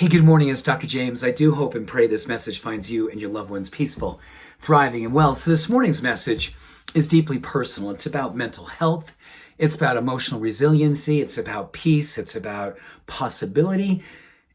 Hey, good morning. It's Dr. James. I do hope and pray this message finds you and your loved ones peaceful, thriving, and well. So this morning's message is deeply personal. It's about mental health. It's about emotional resiliency. It's about peace. It's about possibility.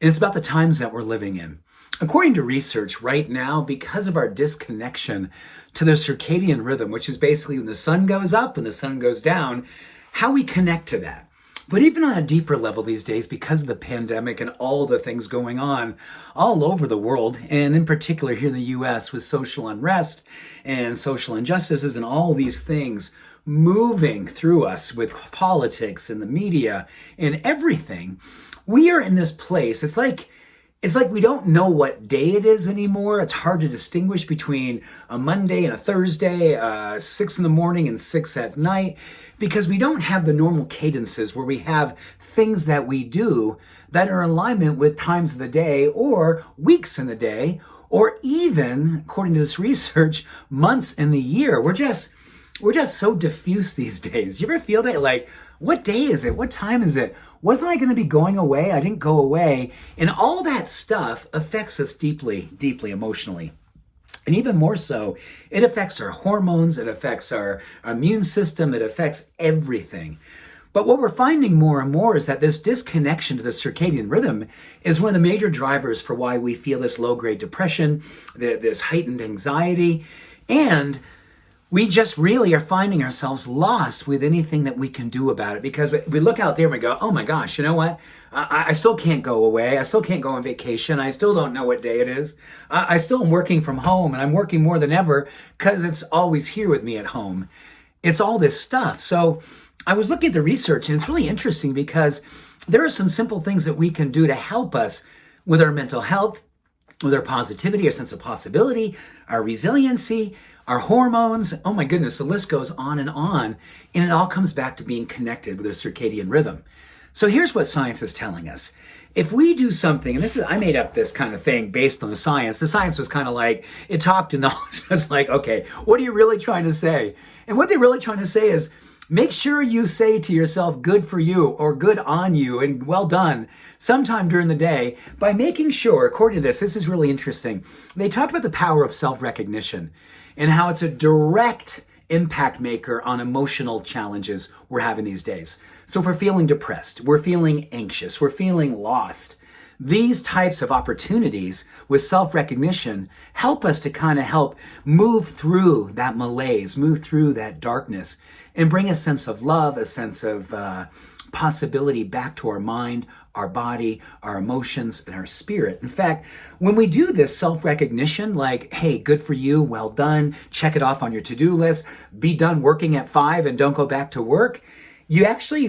And it's about the times that we're living in. According to research right now, because of our disconnection to the circadian rhythm, which is basically when the sun goes up and the sun goes down, how we connect to that. But even on a deeper level these days, because of the pandemic and all the things going on all over the world, and in particular here in the US with social unrest and social injustices and all these things moving through us with politics and the media and everything, we are in this place. It's like we don't know what day it is anymore. It's hard to distinguish between a Monday and a Thursday, 6 in the morning and 6 at night, because we don't have the normal cadences where we have things that we do that are in alignment with times of the day or weeks in the day, or even, according to this research, months in the year. We're just so diffuse these days. You ever feel that? Like, what day is it? What time is it? Wasn't I going to be going away? I didn't go away. And all that stuff affects us deeply, deeply emotionally. And even more so, it affects our hormones. It affects our immune system. It affects everything. But what we're finding more and more is that this disconnection to the circadian rhythm is one of the major drivers for why we feel this low-grade depression, this heightened anxiety, and we just really are finding ourselves lost with anything that we can do about it, because we look out there and we go, oh my gosh, you know what? I still can't go away. I still can't go on vacation. I still don't know what day it is. I still am working from home, and I'm working more than ever because it's always here with me at home. It's all this stuff. So I was looking at the research, and it's really interesting because there are some simple things that we can do to help us with our mental health, with our positivity, our sense of possibility, our resiliency, our hormones. Oh my goodness, the list goes on. And it all comes back to being connected with a circadian rhythm. So here's what science is telling us. If we do something, and I made up this kind of thing based on the science. The science was kind of like, it talked and it was like, okay, what are you really trying to say? And what they're really trying to say is, make sure you say to yourself, good for you, or good on you, and well done, sometime during the day, by making sure, according to this is really interesting. They talked about the power of self-recognition and how it's a direct impact maker on emotional challenges we're having these days. So if we're feeling depressed, we're feeling anxious, we're feeling lost, these types of opportunities with self-recognition help us to kind of help move through that malaise, move through that darkness, and bring a sense of love, a sense of possibility back to our mind, our body, our emotions, and our spirit. In fact, when we do this self-recognition, like, hey, good for you, well done, check it off on your to-do list, be done working at 5 and don't go back to work, you actually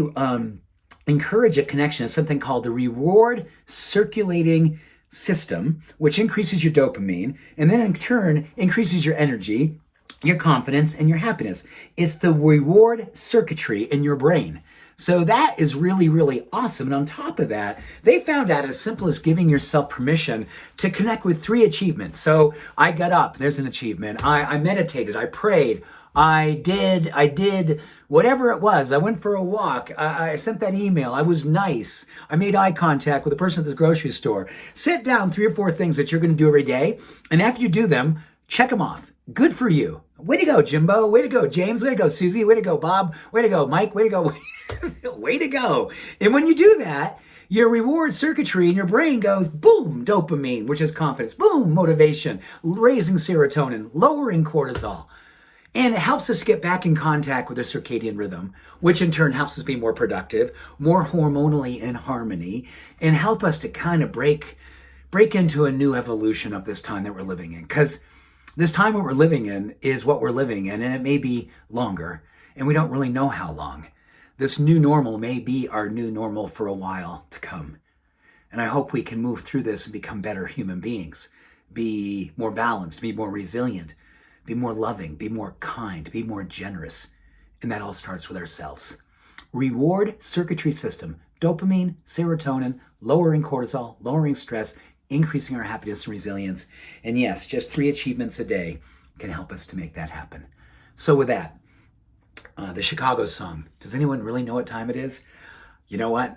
encourage a connection to something called the reward circulating system, which increases your dopamine, and then in turn increases your energy, your confidence, and your happiness. It's the reward circuitry in your brain. So that is really, really awesome. And on top of that, they found out as simple as giving yourself permission to connect with 3 achievements. So I got up, there's an achievement. I meditated, I prayed, I did whatever it was. I went for a walk. I sent that email. I was nice. I made eye contact with the person at the grocery store. Sit down 3 or 4 things that you're going to do every day. And after you do them, check them off. Good for you. Way to go, Jimbo. Way to go, James. Way to go, Susie. Way to go, Bob. Way to go, Mike. Way to go. Way to go. And when you do that, your reward circuitry in your brain goes boom, dopamine, which is confidence, boom, motivation, raising serotonin, lowering cortisol. And it helps us get back in contact with the circadian rhythm, which in turn helps us be more productive, more hormonally in harmony, and help us to kind of break into a new evolution of this time that we're living in. Because this time what we're living in is what we're living in, and it may be longer, and we don't really know how long. This new normal may be our new normal for a while to come. And I hope we can move through this and become better human beings, be more balanced, be more resilient, be more loving, be more kind, be more generous. And that all starts with ourselves. Reward circuitry system, dopamine, serotonin, lowering cortisol, lowering stress, increasing our happiness and resilience. And yes, just 3 achievements a day can help us to make that happen. So with that, the Chicago song, does anyone really know what time it is? You know what?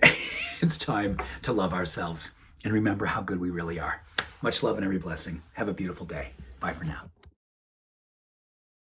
It's time to love ourselves. and remember how good we really are. Much love and every blessing. Have a beautiful day. Bye for now.